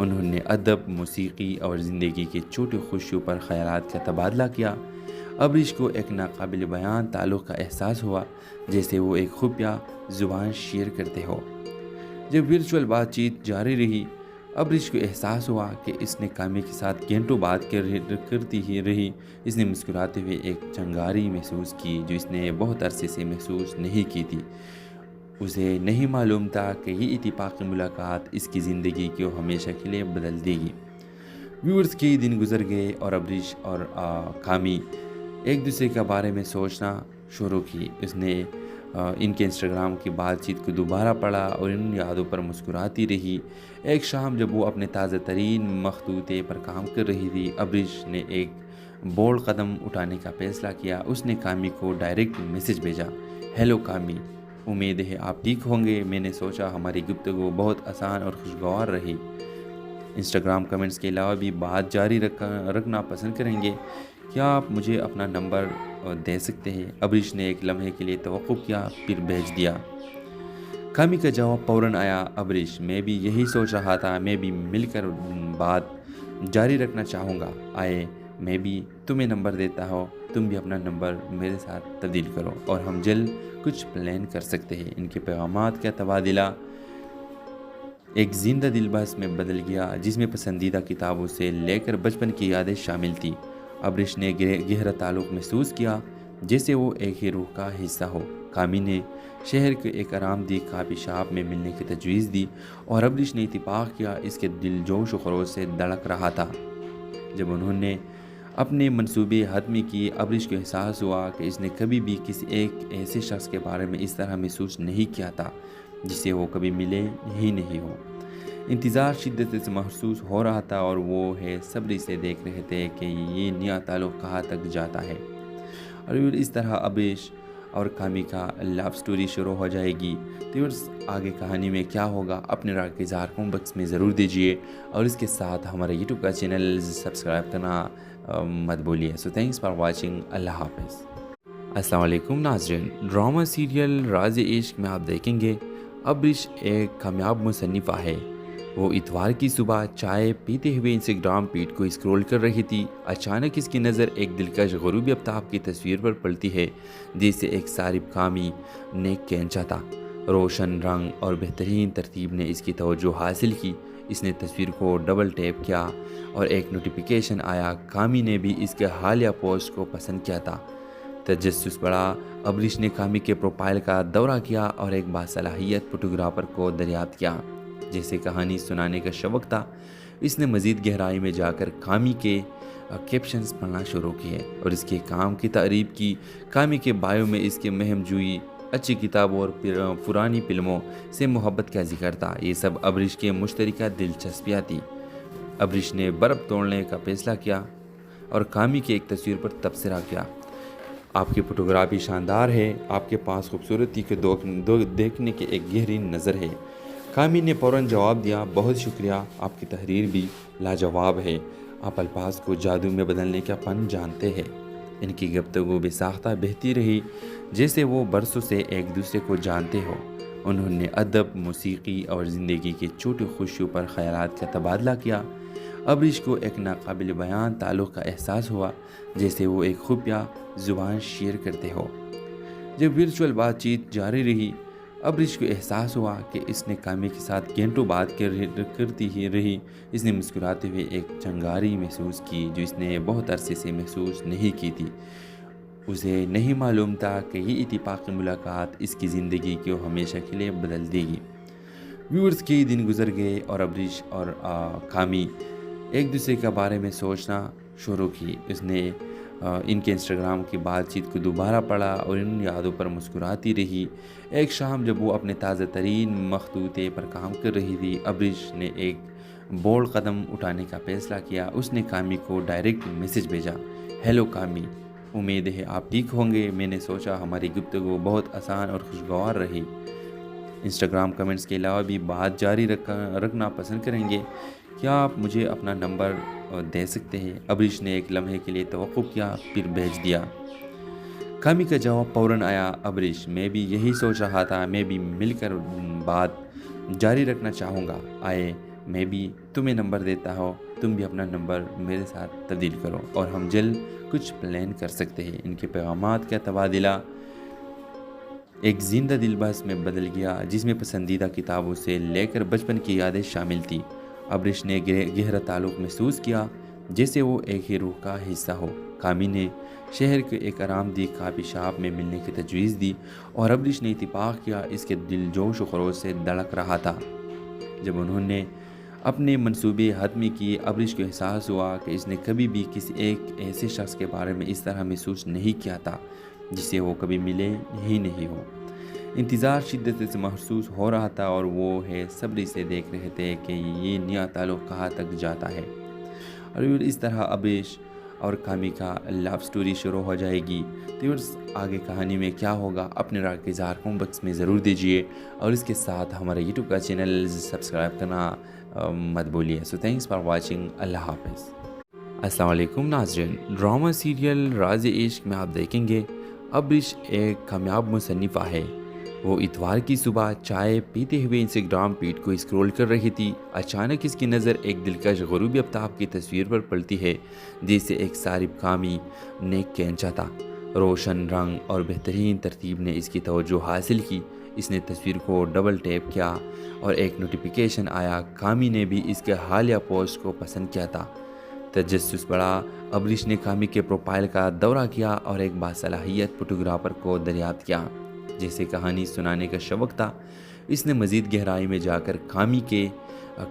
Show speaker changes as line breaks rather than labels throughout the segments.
انہوں نے ادب، موسیقی اور زندگی کے چھوٹی خوشیوں پر خیالات کا تبادلہ کیا۔ ابریش کو ایک ناقابل بیان تعلق کا احساس ہوا، جیسے وہ ایک خفیہ زبان شیئر کرتے ہو۔ جب ورچوئل بات چیت جاری رہی، ابریش کو احساس ہوا کہ اس نے کامی کے ساتھ گھنٹوں بات کرتی ہی رہی۔ اس نے مسکراتے ہوئے ایک چنگاری محسوس کی جو اس نے بہت عرصے سے محسوس نہیں کی تھی۔ اسے نہیں معلوم تھا کہ یہ اتفاقی ملاقات اس کی زندگی کو ہمیشہ کے لیے بدل دے گی۔ ویورز کئی دن گزر گئے اور ابریش اور کامی ایک دوسرے کے بارے میں سوچنا شروع کی۔ اس نے ان کے انسٹاگرام کی بات چیت کو دوبارہ پڑھا اور ان یادوں پر مسکراتی رہی۔ ایک شام جب وہ اپنے تازہ ترین مخطوطے پر کام کر رہی تھی، ابریش نے ایک بولڈ قدم اٹھانے کا فیصلہ کیا۔ اس نے کامی کو ڈائریکٹ میسج بھیجا: ہیلو کامی، امید ہے آپ ٹھیک ہوں گے۔ میں نے سوچا ہماری گفتگو بہت آسان اور خوشگوار رہی۔ انسٹاگرام کمنٹس کے علاوہ بھی بات جاری رکھنا پسند کریں گے؟ کیا آپ مجھے اپنا نمبر دے سکتے ہیں؟ ابریش نے ایک لمحے کے لیے توقف کیا، پھر بھیج دیا۔ کامی کا جواب فوراً آیا: ابریش، میں بھی یہی سوچ رہا تھا، میں بھی مل کر بات جاری رکھنا چاہوں گا۔ آئے میں بھی تمہیں نمبر دیتا ہوں، تم بھی اپنا نمبر میرے ساتھ تبدیل کرو اور ہم جلد کچھ پلان کر سکتے ہیں۔ ان کے پیغامات کا تبادلہ ایک زندہ دل بحث میں بدل گیا، جس میں پسندیدہ کتابوں سے لے کر بچپن کی یادیں شامل تھیں۔ ابریش نے گہرا تعلق محسوس کیا، جیسے وہ ایک ہی روح کا حصہ ہو۔ کامی نے شہر کے ایک آرام دہ کافی شاپ میں ملنے کی تجویز دی اور ابریش نے اتفاق کیا۔ اس کے دل جوش و خروش سے دھڑک رہا تھا۔ جب انہوں نے اپنے منصوبے حتمی کیے، ابریش کو احساس ہوا کہ اس نے کبھی بھی کسی ایک ایسے شخص کے بارے میں اس طرح محسوس نہیں کیا تھا جسے وہ کبھی ملے ہی نہیں ہو۔ انتظار شدت سے محسوس ہو رہا تھا اور وہ صبری سے دیکھ رہے تھے کہ یہ نیا تعلق کہاں تک جاتا ہے۔ اور اس طرح ابریش اور کامی کا لو سٹوری شروع ہو جائے گی۔ تو آگے کہانی میں کیا ہوگا، اپنے رائے کا اظہار کمنٹ باکس میں ضرور دیجیے اور اس کے ساتھ ہمارے یوٹیوب کا چینل سبسکرائب کرنا مت بولیے۔ سو تھینکس فار واچنگ۔ اللہ حافظ۔ السلام علیکم ناظرین، ڈرامہ سیریل راز عشق میں آپ دیکھیں گے ابریش ایک کامیاب مصنفہ ہے۔ وہ اتوار کی صبح چائے پیتے ہوئے انسٹاگرام فیڈ کو اسکرول کر رہی تھی۔ اچانک اس کی نظر ایک دلکش غروبی آفتاب کی تصویر پر پڑتی ہے، جسے ایک صارف کامی نے کھینچا تھا۔ روشن رنگ اور بہترین ترتیب نے اس کی توجہ حاصل کی۔ اس نے تصویر کو ڈبل ٹیپ کیا اور ایک نوٹیفیکیشن آیا۔ کامی نے بھی اس کے حالیہ پوسٹ کو پسند کیا تھا۔ تجسس بڑھا۔ ابریش نے کامی کے پروفائل کا دورہ کیا اور ایک باصلاحیت فوٹوگرافر کو دریافت کیا، جیسے کہانی سنانے کا شوق تھا۔ اس نے مزید گہرائی میں جا کر کامی کے کیپشنز پڑھنا شروع کیے اور اس کے کام کی تعریف کی۔ کامی کے بایو میں اس کے مہم جوئی، اچھی کتابوں اور پرانی فلموں سے محبت کا ذکر تھا۔ یہ سب ابریش کے مشترکہ دلچسپیاں تھیں۔ ابریش نے برف توڑنے کا فیصلہ کیا اور کامی کی ایک تصویر پر تبصرہ کیا: آپ کی فوٹوگرافی شاندار ہے، آپ کے پاس خوبصورتی کے دیکھنے کی ایک گہری نظر ہے۔ کامی نے فوراً جواب دیا: بہت شکریہ، آپ کی تحریر بھی لاجواب ہے، آپ الفاظ کو جادو میں بدلنے کا فن جانتے ہیں۔ ان کی گفتگو بے ساختہ بہتی رہی، جیسے وہ برسوں سے ایک دوسرے کو جانتے ہو۔ انہوں نے ادب، موسیقی اور زندگی کے چھوٹی خوشیوں پر خیالات کا تبادلہ کیا۔ ابریش کو ایک ناقابل بیان تعلق کا احساس ہوا، جیسے وہ ایک خفیہ زبان شیئر کرتے ہو۔ جب ورچوئل بات چیت جاری رہی، ابریش کو احساس ہوا کہ اس نے کامی کے ساتھ گھنٹوں بات کرتی ہی رہی۔ اس نے مسکراتے ہوئے ایک چنگاری محسوس کی جو اس نے بہت عرصے سے محسوس نہیں کی تھی۔ اسے نہیں معلوم تھا کہ یہ اتفاقی ملاقات اس کی زندگی کو ہمیشہ کے لیے بدل دے گی۔ ویورز کئی دن گزر گئے اور ابریش اور کامی ایک دوسرے کے بارے میں سوچنا شروع کی۔ اس نے ان کے انسٹاگرام کی بات چیت کو دوبارہ پڑھا اور ان یادوں پر مسکراتی رہی۔ ایک شام جب وہ اپنے تازہ ترین مخطوطے پر کام کر رہی تھی، ابریش نے ایک بولڈ قدم اٹھانے کا فیصلہ کیا۔ اس نے کامی کو ڈائریکٹ میسج بھیجا: ہیلو کامی، امید ہے آپ ٹھیک ہوں گے۔ میں نے سوچا ہماری گفتگو بہت آسان اور خوشگوار رہی۔ انسٹاگرام کمنٹس کے علاوہ بھی بات جاری رکھنا پسند کریں گے؟ کیا آپ مجھے اپنا نمبر دے سکتے ہیں؟ ابریش نے ایک لمحے کے لیے توقف کیا، پھر بھیج دیا۔ کامی کا جواب فوراً آیا: ابریش، میں بھی یہی سوچ رہا تھا، میں بھی مل کر بات جاری رکھنا چاہوں گا۔ آئے میں بھی تمہیں نمبر دیتا ہوں، تم بھی اپنا نمبر میرے ساتھ تبدیل کرو اور ہم جلد کچھ پلان کر سکتے ہیں۔ ان کے پیغامات کا تبادلہ ایک زندہ دل بحث میں بدل گیا جس میں پسندیدہ کتابوں سے لے کر بچپن کی یادیں شامل تھیں۔ ابریش نے گہرا تعلق محسوس کیا جیسے وہ ایک ہی روح کا حصہ ہو۔ کامی نے شہر کے ایک آرام دہ کافی شاپ میں ملنے کی تجویز دی اور ابریش نے اتفاق کیا۔ اس کے دل جوش و خروش سے دھڑک رہا تھا۔ جب انہوں نے اپنے منصوبے حتمی کیے، ابریش کو احساس ہوا کہ اس نے کبھی بھی کسی ایک ایسے شخص کے بارے میں اس طرح محسوس نہیں کیا تھا جسے وہ کبھی ملے ہی نہیں ہو۔ انتظار شدت سے محسوس ہو رہا تھا اور وہ صبر سے دیکھ رہے تھے کہ یہ نیا تعلق کہاں تک جاتا ہے۔ اور اس طرح ابریش اور کامی کا لو سٹوری شروع ہو جائے گی۔ تو آگے کہانی میں کیا ہوگا اپنے رائے کا اظہار کمنٹ باکس میں ضرور دیجیے اور اس کے ساتھ ہمارے یوٹیوب کا چینل سبسکرائب کرنا مت بولیے۔ سو تھینکس فار واچنگ۔ اللہ حافظ۔ السلام علیکم ناظرین، ڈرامہ سیریل راز عشق میں آپ دیکھیں گے ابریش ایک کامیاب مصنفہ ہے۔ وہ اتوار کی صبح چائے پیتے ہوئے انسٹاگرام فیڈ کو اسکرول کر رہی تھی۔ اچانک اس کی نظر ایک دلکش غروبی آفتاب کی تصویر پر پڑتی ہے جسے ایک صارف کامی نے کھینچا تھا۔ روشن رنگ اور بہترین ترتیب نے اس کی توجہ حاصل کی۔ اس نے تصویر کو ڈبل ٹیپ کیا اور ایک نوٹیفیکیشن آیا۔ کامی نے بھی اس کے حالیہ پوسٹ کو پسند کیا تھا۔ تجسس بڑھا۔ ابریش نے کامی کے پروفائل کا دورہ کیا اور ایک باصلاحیت فوٹوگرافر کو دریافت کیا جیسے کہانی سنانے کا شوق تھا۔ اس نے مزید گہرائی میں جا کر کامی کے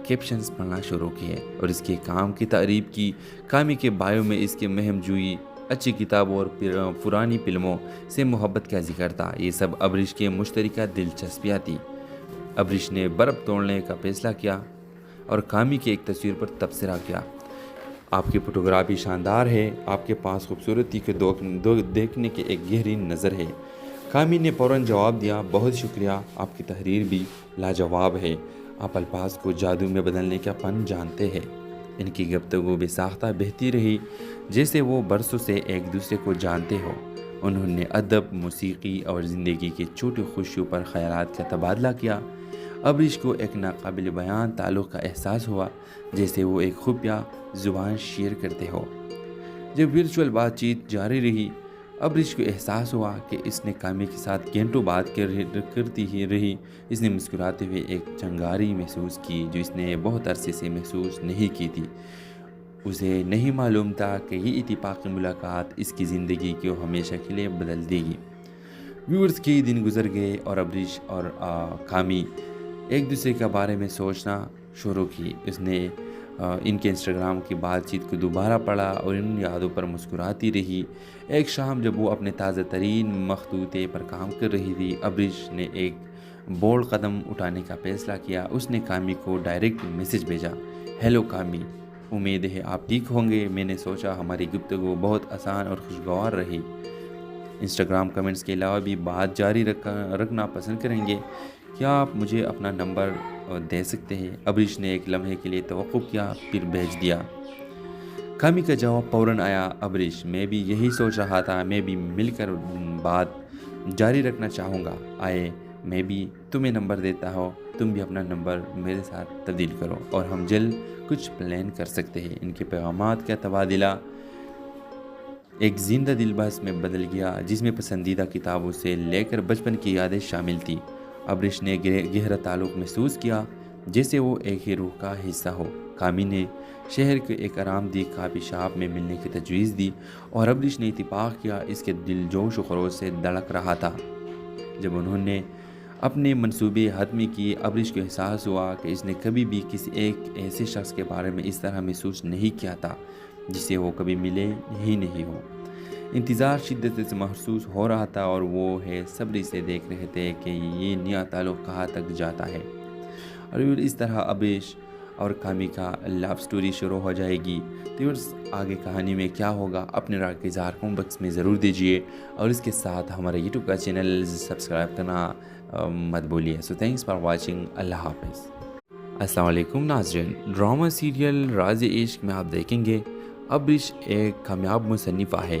کیپشنز پڑھنا شروع کیے اور اس کے کام کی تعریف کی۔ کامی کے بایو میں اس کے مہم جوئی، اچھی کتابوں اور پرانی فلموں سے محبت کا ذکر تھا۔ یہ سب ابریش کے مشترکہ دلچسپیاں تھیں۔ ابریش نے برف توڑنے کا فیصلہ کیا اور کامی کی ایک تصویر پر تبصرہ کیا۔ آپ کی فوٹوگرافی شاندار ہے، آپ کے پاس خوبصورتی کے دیکھنے کی ایک گہری نظر ہے۔ کامی نے فوراً جواب دیا، بہت شکریہ، آپ کی تحریر بھی لاجواب ہے، آپ الفاظ کو جادو میں بدلنے کا فن جانتے ہیں۔ ان کی گفتگو بے ساختہ بہتی رہی جیسے وہ برسوں سے ایک دوسرے کو جانتے ہو۔ انہوں نے ادب، موسیقی اور زندگی کی چھوٹی خوشیوں پر خیالات کا تبادلہ کیا۔ ابریش کو ایک ناقابل بیان تعلق کا احساس ہوا جیسے وہ ایک خفیہ زبان شیئر کرتے ہو۔ جب ورچوئل بات چیت جاری رہی، ابریش کو احساس ہوا کہ اس نے کامی کے ساتھ گھنٹوں بات کرتی ہی رہی۔ اس نے مسکراتے ہوئے ایک چنگاری محسوس کی جو اس نے بہت عرصے سے محسوس نہیں کی تھی۔ اسے نہیں معلوم تھا کہ یہ اتفاقی ملاقات اس کی زندگی کو ہمیشہ کے لیے بدل دے گی۔ ویورز کے دن گزر گئے اور ابریش اور کامی ایک دوسرے کے بارے میں سوچنا شروع کی۔ اس نے ان کے انسٹاگرام کی بات چیت کو دوبارہ پڑھا اور ان یادوں پر مسکراتی رہی۔ ایک شام جب وہ اپنے تازہ ترین مخطوطے پر کام کر رہی تھی، ابریش نے ایک بولڈ قدم اٹھانے کا فیصلہ کیا۔ اس نے کامی کو ڈائریکٹ میسج بھیجا، ہیلو کامی، امید ہے آپ ٹھیک ہوں گے۔ میں نے سوچا ہماری گفتگو بہت آسان اور خوشگوار رہی۔ انسٹاگرام کمنٹس کے علاوہ بھی بات جاری رکھنا پسند کریں گے؟ کیا آپ مجھے اپنا نمبر دے سکتے ہیں؟ ابریش نے ایک لمحے کے لیے توقف کیا پھر بھیج دیا۔ کامی کا جواب فوراً آیا، ابریش، میں بھی یہی سوچ رہا تھا، میں بھی مل کر بات جاری رکھنا چاہوں گا۔ میں بھی تمہیں نمبر دیتا ہوں، تم بھی اپنا نمبر میرے ساتھ تبدیل کرو اور ہم جلد کچھ پلان کر سکتے ہیں۔ ان کے پیغامات کا تبادلہ ایک زندہ دل بحث میں بدل گیا جس میں پسندیدہ کتابوں سے لے کر بچپن کی یادیں شامل تھیں۔ ابریش نے گہرا تعلق محسوس کیا جیسے وہ ایک ہی روح کا حصہ ہو۔ کامی نے شہر کے ایک آرام دہ کافی شاپ میں ملنے کی تجویز دی اور ابریش نے اتفاق کیا۔ اس کے دل جوش و خروش سے دھڑک رہا تھا۔ جب انہوں نے اپنے منصوبے حتمی کیے، ابریش کو احساس ہوا کہ اس نے کبھی بھی کسی ایک ایسے شخص کے بارے میں اس طرح محسوس نہیں کیا تھا جسے وہ کبھی ملے ہی نہیں ہو۔ انتظار شدت سے محسوس ہو رہا تھا اور وہ صبر سے دیکھ رہے تھے کہ یہ نیا تعلق کہاں تک جاتا ہے۔ اور اس طرح ابریش اور کامی کا لو سٹوری شروع ہو جائے گی۔ تو آگے کہانی میں کیا ہوگا اپنے رائے کا اظہار کمنٹ باکس میں ضرور دیجیے اور اس کے ساتھ ہمارے یوٹیوب کا چینل سبسکرائب کرنا مت بولیے۔ سو تھینکس فار واچنگ۔ اللہ حافظ۔ السلام علیکم ناظرین، ڈرامہ سیریل راز عشق میں آپ دیکھیں گے ابریش ایک کامیاب مصنفہ ہے۔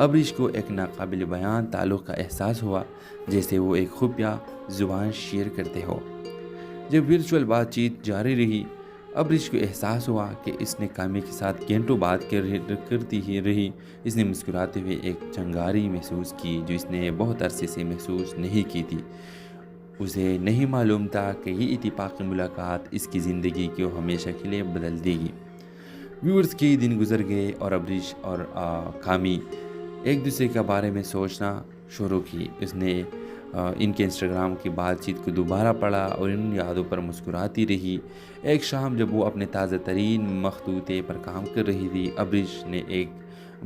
ابریش کو ایک ناقابل بیان تعلق کا احساس ہوا، جیسے وہ ایک خفیہ زبان شیئر کرتے ہو۔ جب ورچوئل بات چیت جاری رہی، ابریش کو احساس ہوا کہ اس نے کامی کے ساتھ گھنٹوں بات کرتی ہی رہی۔ اس نے مسکراتے ہوئے ایک چنگاری محسوس کی جو اس نے بہت عرصے سے محسوس نہیں کی تھی۔ اسے نہیں معلوم تھا کہ یہ اتفاقی ملاقات اس کی زندگی کو ہمیشہ کے لیے بدل دے گی۔ ویورز کئی دن گزر گئے اور ابریش اور کامی ایک دوسرے کے بارے میں سوچنا شروع کی۔ اس نے ان کے انسٹاگرام کی بات چیت کو دوبارہ پڑھا اور ان یادوں پر مسکراتی رہی۔ ایک شام جب وہ اپنے تازہ ترین مخطوطے پر کام کر رہی تھی، ابریش نے ایک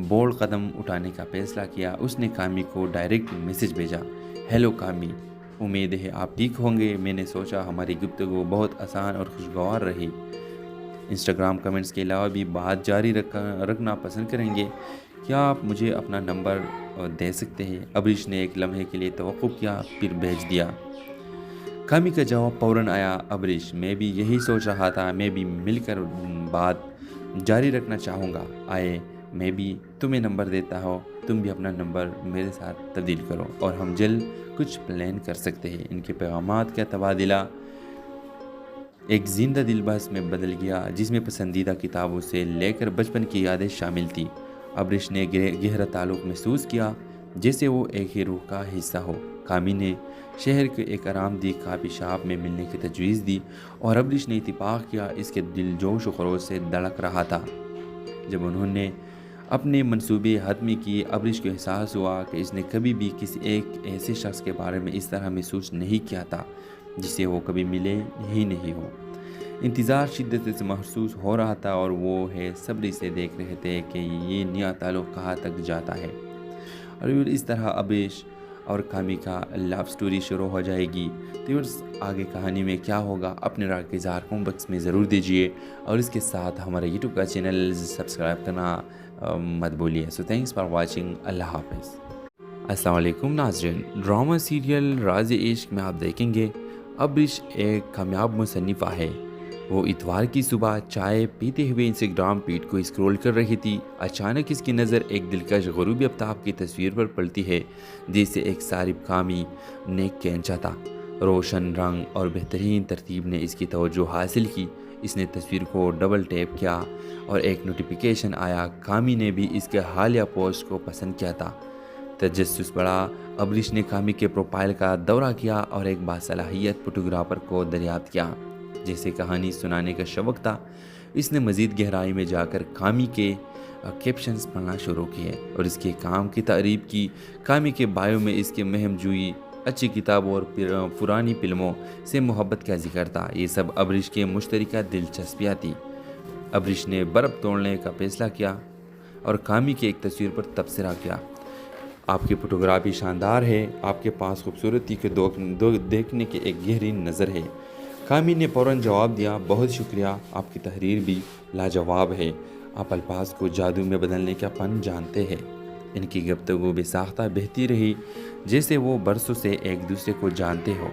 بولڈ قدم اٹھانے کا فیصلہ کیا۔ اس نے کامی کو ڈائریکٹ میسج بھیجا، ہیلو کامی، امید ہے آپ ٹھیک ہوں گے۔ میں نے سوچا ہماری گفتگو بہت آسان اور خوشگوار رہی۔ انسٹاگرام کمنٹس کے علاوہ بھی بات جاری رکھنا پسند کریں گے؟ کیا آپ مجھے اپنا نمبر دے سکتے ہیں؟ ابریش نے ایک لمحے کے لیے توقف کیا، پھر بھیج دیا۔ کامی کا جواب فوراً آیا، ابریش، میں بھی یہی سوچ رہا تھا، میں بھی مل کر بات جاری رکھنا چاہوں گا۔ آئے میں بھی تمہیں نمبر دیتا ہوں، تم بھی اپنا نمبر میرے ساتھ تبدیل کرو اور ہم جلد کچھ پلان کر سکتے ہیں۔ ان کے پیغامات کا تبادلہ ایک زندہ دل بحث میں بدل گیا، جس میں پسندیدہ کتابوں سے لے کر بچپن کی یادیں شامل تھیں۔ ابریش نے گہرا تعلق محسوس کیا، جیسے وہ ایک ہی روح کا حصہ ہو۔ کامی نے شہر کے ایک آرام دہ کافی شاپ میں ملنے کی تجویز دی اور ابریش نے اتفاق کیا۔ اس کے دل جوش و خروش سے دھڑک رہا تھا۔ جب انہوں نے اپنے منصوبے حتمی کیے، ابریش کو احساس ہوا کہ اس نے کبھی بھی کسی ایک ایسے شخص کے بارے میں اس طرح محسوس نہیں کیا تھا جسے وہ کبھی ملے ہی نہیں ہو۔ انتظار شدت سے محسوس ہو رہا تھا اور وہ صبر سے دیکھ رہے تھے کہ یہ نیا تعلق کہاں تک جاتا ہے۔ اور اس طرح ابریش اور کامی کا لو سٹوری شروع ہو جائے گی۔ تو آگے کہانی میں کیا ہوگا، اپنے رائے کا اظہار کمنٹ باکس میں ضرور دیجیے اور اس کے ساتھ ہمارے یوٹیوب کا چینل سبسکرائب کرنا مت بولیے۔ سو تھینکس فار واچنگ۔ اللہ حافظ۔ السلام علیکم ناظرین، ڈرامہ سیریل راز عشق میں آپ دیکھیں گے ابریش ایک کامیاب مصنفہ ہے۔ وہ اتوار کی صبح چائے پیتے ہوئے انسٹاگرام فیڈ کو اسکرول کر رہی تھی۔ اچانک اس کی نظر ایک دلکش غروبی آفتاب کی تصویر پر پڑتی ہے، جسے ایک صارف کامی نے کھینچا تھا۔ روشن رنگ اور بہترین ترتیب نے اس کی توجہ حاصل کی۔ اس نے تصویر کو ڈبل ٹیپ کیا اور ایک نوٹیفیکیشن آیا۔ کامی نے بھی اس کے حالیہ پوسٹ کو پسند کیا تھا۔ تجسس بڑھا، ابریش نے کامی کے پروفائل کا دورہ کیا اور ایک باصلاحیت فوٹوگرافر کو دریافت کیا جسے کہانی سنانے کا شوق تھا۔ اس نے مزید گہرائی میں جا کر کامی کے کیپشنز پڑھنا شروع کیے اور اس کے کام کی تعریف کی۔ کامی کے بایو میں اس کے مہم جوئی، اچھی کتابوں اور پرانی فلموں سے محبت کا ذکر تھا۔ یہ سب ابریش کے مشترکہ دلچسپیاں تھیں۔ ابریش نے برف توڑنے کا فیصلہ کیا اور کامی کی ایک تصویر پر تبصرہ کیا، آپ کی فوٹوگرافی شاندار ہے، آپ کے پاس خوبصورتی کے دیکھنے کی ایک گہری نظر ہے۔ کامی نے فوراً جواب دیا، بہت شکریہ، آپ کی تحریر بھی لاجواب ہے، آپ الفاظ کو جادو میں بدلنے کا فن جانتے ہیں۔ ان کی گفتگو بے ساختہ بہتی رہی، جیسے وہ برسوں سے ایک دوسرے کو جانتے ہو۔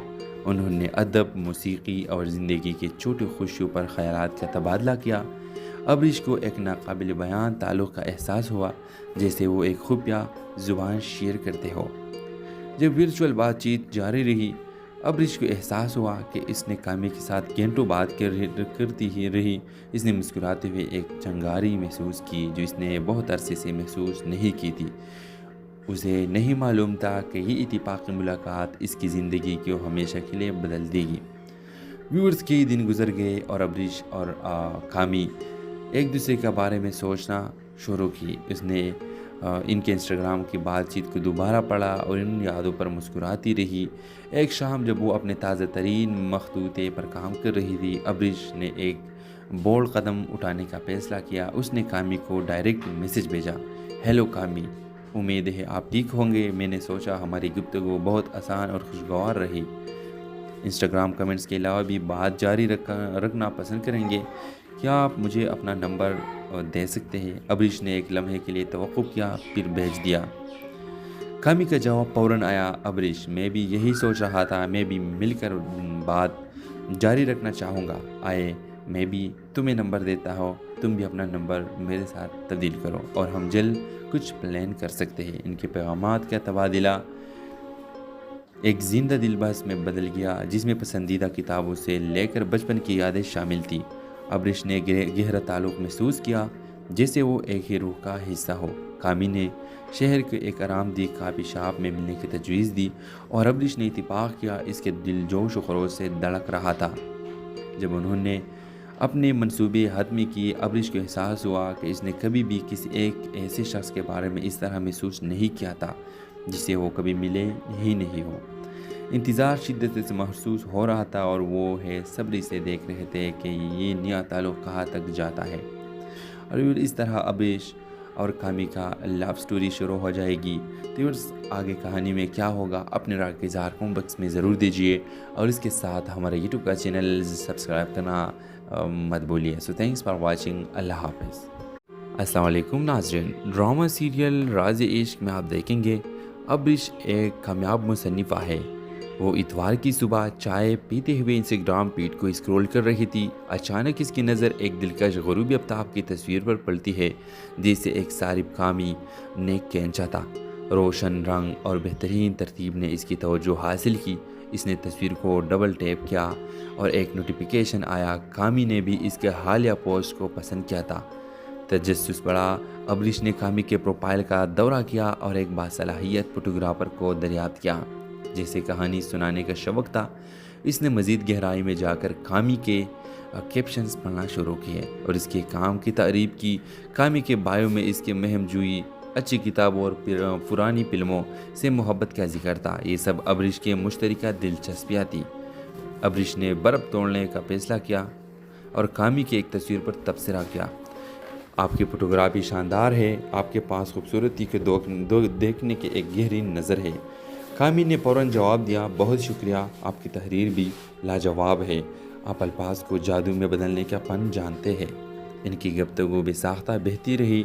انہوں نے ادب، موسیقی اور زندگی کی چھوٹی خوشیوں پر خیالات کا تبادلہ کیا۔ ابریش کو ایک ناقابل بیان تعلق کا احساس ہوا، جیسے وہ ایک خفیہ زبان شیئر کرتے ہو۔ جب ورچوئل بات چیت جاری رہی، ابریش کو احساس ہوا کہ اس نے کامی کے ساتھ گھنٹوں بات کرتی ہی رہی۔ اس نے مسکراتے ہوئے ایک چنگاری محسوس کی جو اس نے بہت عرصے سے محسوس نہیں کی تھی۔ اسے نہیں معلوم تھا کہ یہ اتفاقی ملاقات اس کی زندگی کو ہمیشہ کے لیے بدل دے گی۔ ویورز کئی دن گزر گئے اور ابریش اور کامی ایک دوسرے کے بارے میں سوچنا شروع کی۔ اس نے ان کے انسٹاگرام کی بات چیت کو دوبارہ پڑھا اور ان یادوں پر مسکراتی رہی۔ ایک شام جب وہ اپنے تازہ ترین مخطوطے پر کام کر رہی تھی، ابریش نے ایک بولڈ قدم اٹھانے کا فیصلہ کیا۔ اس نے کامی کو ڈائریکٹ میسج بھیجا، ہیلو کامی، امید ہے آپ ٹھیک ہوں گے۔ میں نے سوچا ہماری گفتگو بہت آسان اور خوشگوار رہی۔ انسٹاگرام کمنٹس کے علاوہ بھی بات جاری رکھنا پسند کریں گے؟ کیا آپ مجھے اپنا نمبر دے سکتے ہیں؟ ابریش نے ایک لمحے کے لیے توقف کیا، پھر بھیج دیا۔ کامی کا جواب فوراً آیا، ابریش، میں بھی یہی سوچ رہا تھا، میں بھی مل کر بات جاری رکھنا چاہوں گا۔ آئے میں بھی تمہیں نمبر دیتا ہوں، تم بھی اپنا نمبر میرے ساتھ تبدیل کرو اور ہم جلد کچھ پلان کر سکتے ہیں۔ ان کے پیغامات کا تبادلہ ایک زندہ دل بحث میں بدل گیا جس میں پسندیدہ کتابوں سے لے کر بچپن کی یادیں شامل تھیں۔ ابریش نے گہرا تعلق محسوس کیا جیسے وہ ایک ہی روح کا حصہ ہو۔ کامی نے شہر کے ایک آرام دہ کافی شاپ میں ملنے کی تجویز دی اور ابریش نے اتفاق کیا۔ اس کے دل جوش و خروش سے دھڑک رہا تھا۔ جب انہوں نے اپنے منصوبے حتمی کیے، ابریش کو احساس ہوا کہ اس نے کبھی بھی کسی ایک ایسے شخص کے بارے میں اس طرح محسوس نہیں کیا تھا جسے وہ کبھی ملے ہی نہیں ہو۔ انتظار شدت سے محسوس ہو رہا تھا اور وہ صبری سے دیکھ رہے تھے کہ یہ نیا تعلق کہاں تک جاتا ہے۔ اور اس طرح ابریش اور کامی کا لو سٹوری شروع ہو جائے گی۔ تو آگے کہانی میں کیا ہوگا اپنے رائے کا اظہار کمنٹ باکس میں ضرور دیجیے اور اس کے ساتھ ہمارے یوٹیوب کا چینل سبسکرائب کرنا مت بھولیے۔ سو تھینکس فار واچنگ۔ اللہ حافظ۔ السلام علیکم ناظرین، ڈرامہ سیریل راز عشق میں آپ دیکھیں گے ابریش ایک کامیاب مصنفہ ہے۔ وہ اتوار کی صبح چائے پیتے ہوئے انسٹاگرام فیڈ کو اسکرول کر رہی تھی۔ اچانک اس کی نظر ایک دلکش غروبی آفتاب کی تصویر پر پڑتی ہے جسے ایک صارف کامی نے کھینچا تھا۔ روشن رنگ اور بہترین ترتیب نے اس کی توجہ حاصل کی۔ اس نے تصویر کو ڈبل ٹیپ کیا اور ایک نوٹیفیکیشن آیا۔ کامی نے بھی اس کے حالیہ پوسٹ کو پسند کیا تھا۔ تجسس بڑھا۔ ابریش نے کامی کے پروفائل کا دورہ کیا اور ایک باصلاحیت فوٹوگرافر کو دریافت کیا جیسے کہانی سنانے کا شوق تھا۔ اس نے مزید گہرائی میں جا کر کامی کے کیپشنز پڑھنا شروع کیے اور اس کے کام کی تعریف کی۔ کامی کے بایو میں اس کے مہم جوئی، اچھی کتابوں اور پرانی فلموں سے محبت کا ذکر تھا۔ یہ سب ابریش کے مشترکہ دلچسپیاں تھیں۔ ابریش نے برف توڑنے کا فیصلہ کیا اور کامی کی ایک تصویر پر تبصرہ کیا۔ آپ کی فوٹوگرافی شاندار ہے، آپ کے پاس خوبصورتی کے دیکھنے کی ایک گہری نظر ہے۔ کامی نے فوراً جواب دیا، بہت شکریہ، آپ کی تحریر بھی لاجواب ہے، آپ الفاظ کو جادو میں بدلنے کا فن جانتے ہیں۔ ان کی گفتگو بے ساختہ بہتی رہی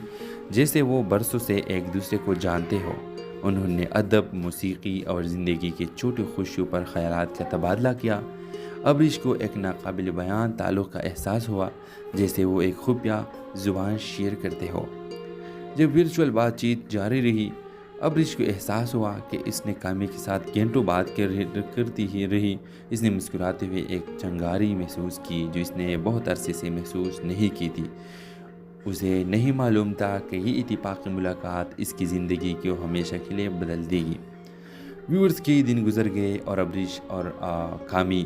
جیسے وہ برسوں سے ایک دوسرے کو جانتے ہو۔ انہوں نے ادب، موسیقی اور زندگی کی چھوٹی خوشیوں پر خیالات کا تبادلہ کیا۔ ابریش کو ایک ناقابل بیان تعلق کا احساس ہوا جیسے وہ ایک خفیہ زبان شیئر کرتے ہو۔ جب ورچوئل بات چیت جاری رہی، ابریش کو احساس ہوا کہ اس نے کامی کے ساتھ گھنٹوں بات کرتی ہی رہی۔ اس نے مسکراتے ہوئے ایک چنگاری محسوس کی جو اس نے بہت عرصے سے محسوس نہیں کی تھی۔ اسے نہیں معلوم تھا کہ یہ اتفاقی ملاقات اس کی زندگی کو ہمیشہ کے لیے بدل دے گی۔ ویورز کئی دن گزر گئے اور ابریش اور کامی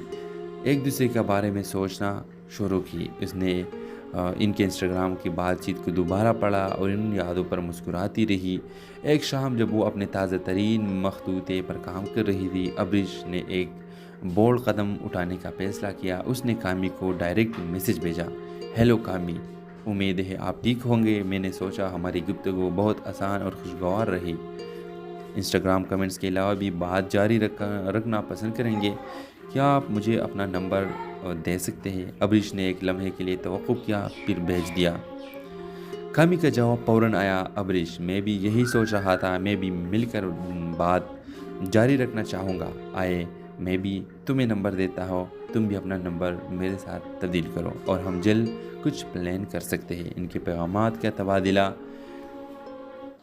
ایک دوسرے کے بارے میں سوچنا شروع کی۔ اس نے ان کے انسٹاگرام کی بات چیت کو دوبارہ پڑھا اور ان یادوں پر مسکراتی رہی۔ ایک شام جب وہ اپنے تازہ ترین مخطوطے پر کام کر رہی تھی، ابریش نے ایک بولڈ قدم اٹھانے کا فیصلہ کیا۔ اس نے کامی کو ڈائریکٹ میسج بھیجا، ہیلو کامی، امید ہے آپ ٹھیک ہوں گے۔ میں نے سوچا ہماری گفتگو بہت آسان اور خوشگوار رہی۔ انسٹاگرام کمنٹس کے علاوہ بھی بات جاری رکھنا پسند کریں گے؟ کیا آپ مجھے اپنا نمبر دے سکتے ہیں؟ ابریش نے ایک لمحے کے لیے توقف کیا پھر بھیج دیا۔ کامی کا جواب فوراً آیا، ابریش، میں بھی یہی سوچ رہا تھا، میں بھی مل کر بات جاری رکھنا چاہوں گا۔ میں بھی تمہیں نمبر دیتا ہوں، تم بھی اپنا نمبر میرے ساتھ تبدیل کرو اور ہم جلد کچھ پلان کر سکتے ہیں۔ ان کے پیغامات کا تبادلہ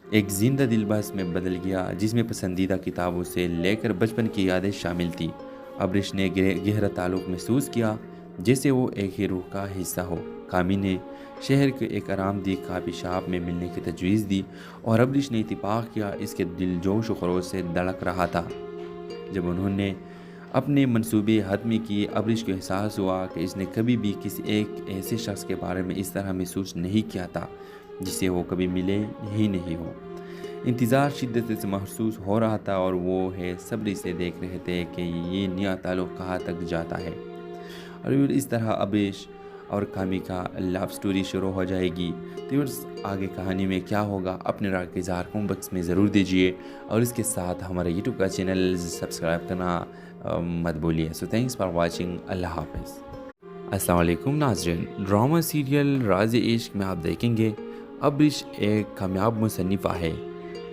ایک زندہ دل بحث میں بدل گیا جس میں پسندیدہ کتابوں سے لے کر بچپن کی یادیں شامل تھیں۔ ابریش نے گہرا تعلق محسوس کیا جیسے وہ ایک ہی روح کا حصہ ہو۔ کامی نے شہر کے ایک آرام دہ کافی شاپ میں ملنے کی تجویز دی اور ابریش نے اتفاق کیا۔ اس کے دل جوش و خروش سے دھڑک رہا تھا۔ جب انہوں نے اپنے منصوبے حتمی کیے، ابریش کو احساس ہوا کہ اس نے کبھی بھی کسی ایک ایسے شخص کے بارے میں اس طرح محسوس نہیں کیا تھا جسے وہ کبھی ملے ہی نہیں ہو۔ انتظار شدت سے محسوس ہو رہا تھا اور وہ صبری سے دیکھ رہے تھے کہ یہ نیا تعلق کہاں تک جاتا ہے۔ اور اس طرح ابریش اور کامی کا لو سٹوری شروع ہو جائے گی۔ تو آگے کہانی میں کیا ہوگا اپنے رائے کا اظہار کمنٹ باکس میں ضرور دیجیے اور اس کے ساتھ ہمارے یوٹیوب کا چینل سبسکرائب کرنا مت بھولیے۔ سو تھینکس فار واچنگ۔ اللہ حافظ۔ السلام علیکم ناظرین، ڈرامہ سیریل راز عشق میں آپ دیکھیں گے ابریش ایک کامیاب مصنفہ ہے۔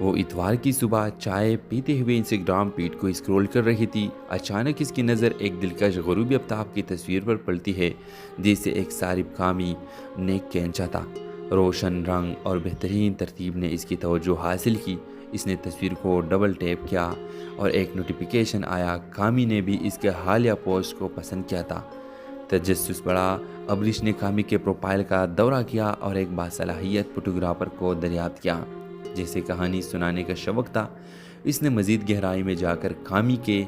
وہ اتوار کی صبح چائے پیتے ہوئے انسٹاگرام فیڈ کو اسکرول کر رہی تھی۔ اچانک اس کی نظر ایک دلکش غروبی آفتاب کی تصویر پر پڑتی ہے جسے ایک صارف کامی نے کھینچا تھا۔ روشن رنگ اور بہترین ترتیب نے اس کی توجہ حاصل کی۔ اس نے تصویر کو ڈبل ٹیپ کیا اور ایک نوٹیفیکیشن آیا۔ کامی نے بھی اس کے حالیہ پوسٹ کو پسند کیا تھا۔ تجسس بڑھا۔ ابریش نے کامی کے پروفائل کا دورہ کیا اور ایک باصلاحیت فوٹوگرافر کو دریافت کیا جسے کہانی سنانے کا شوق تھا۔ اس نے مزید گہرائی میں جا کر کامی کے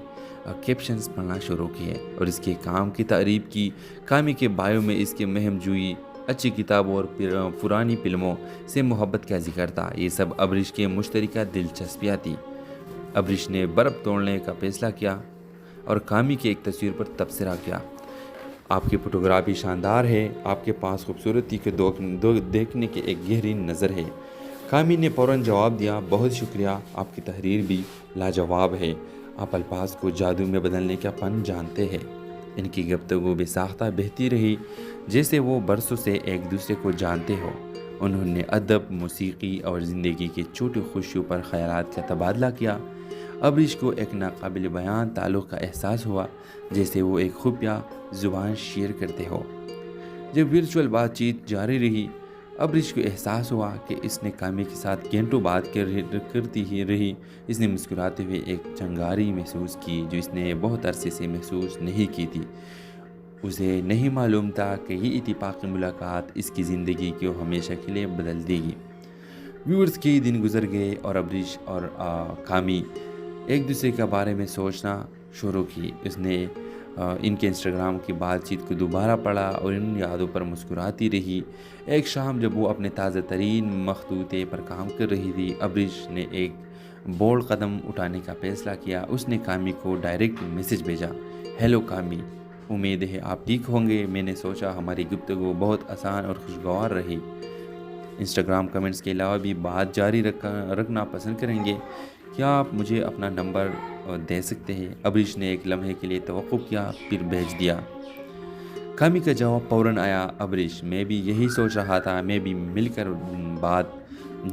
کیپشنز پڑھنا شروع کیے اور اس کے کام کی تعریف کی۔ کامی کے بایو میں اس کے مہم جوئی، اچھی کتابوں اور پرانی فلموں سے محبت کا ذکر تھا۔ یہ سب ابریش کے مشترکہ دلچسپیاں تھیں۔ ابریش نے برف توڑنے کا فیصلہ کیا اور کامی کی ایک تصویر پر تبصرہ کیا: آپ کی فوٹوگرافی شاندار ہے، آپ کے پاس خوبصورتی کے دیکھنے کی ایک گہری نظر ہے۔ کامی نے فوراً جواب دیا: بہت شکریہ، آپ کی تحریر بھی لاجواب ہے، آپ الفاظ کو جادو میں بدلنے کا فن جانتے ہیں۔ ان کی گفتگو بے ساختہ بہتی رہی جیسے وہ برسوں سے ایک دوسرے کو جانتے ہو۔ انہوں نے ادب، موسیقی اور زندگی کی چھوٹی خوشیوں پر خیالات کا تبادلہ کیا۔ ابریش کو ایک ناقابل بیان تعلق کا احساس ہوا، جیسے وہ ایک خفیہ زبان شیئر کرتے ہو۔ جب ورچوئل بات چیت جاری رہی، ابریش کو احساس ہوا کہ اس نے کامی کے ساتھ گھنٹوں بات کرتی ہی رہی۔ اس نے مسکراتے ہوئے ایک چنگاری محسوس کی جو اس نے بہت عرصے سے محسوس نہیں کی تھی۔ اسے نہیں معلوم تھا کہ یہ اتفاقی ملاقات اس کی زندگی کو ہمیشہ کے لیے بدل دے گی۔ ویورز کئی دن گزر گئے اور ابریش اور کامی ایک دوسرے کے بارے میں سوچنا شروع کی۔ اس نے ان کے انسٹاگرام کی بات چیت کو دوبارہ پڑھا اور ان یادوں پر مسکراتی رہی۔ ایک شام جب وہ اپنے تازہ ترین مخطوطے پر کام کر رہی تھی، ابریش نے ایک بولڈ قدم اٹھانے کا فیصلہ کیا۔ اس نے کامی کو ڈائریکٹ میسج بھیجا: ہیلو کامی، امید ہے آپ ٹھیک ہوں گے۔ میں نے سوچا ہماری گفتگو بہت آسان اور خوشگوار رہی۔ انسٹاگرام کمنٹس کے علاوہ بھی بات جاری رکھنا پسند کریں گے؟ کیا آپ مجھے اپنا نمبر دے سکتے ہیں؟ ابریش نے ایک لمحے کے لیے توقف کیا، پھر بھیج دیا۔ کامی کا جواب فوراً آیا: ابریش، میں بھی یہی سوچ رہا تھا، میں بھی مل کر بات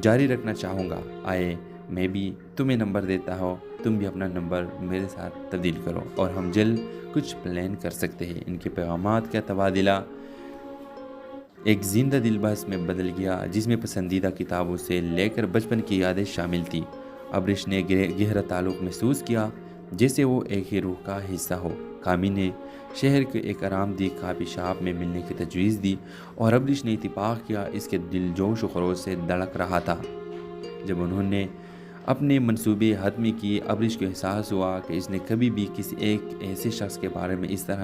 جاری رکھنا چاہوں گا۔ آئے میں بھی تمہیں نمبر دیتا ہوں، تم بھی اپنا نمبر میرے ساتھ تبدیل کرو اور ہم جلد کچھ پلان کر سکتے ہیں۔ ان کے پیغامات کا تبادلہ ایک زندہ دل بحث میں بدل گیا جس میں پسندیدہ کتابوں سے لے کر بچپن کی یادیں شامل تھیں۔ ابریش نے گہرا تعلق محسوس کیا جیسے وہ ایک ہی روح کا حصہ ہو۔ کامی نے شہر کے ایک آرام دہ کافی شاپ میں ملنے کی تجویز دی اور ابریش نے اتفاق کیا۔ اس کے دل جوش و خروش سے دھڑک رہا تھا۔ جب انہوں نے اپنے منصوبے حتمی کیے، ابریش کو احساس ہوا کہ اس نے کبھی بھی کسی ایک ایسے شخص کے بارے میں اس طرح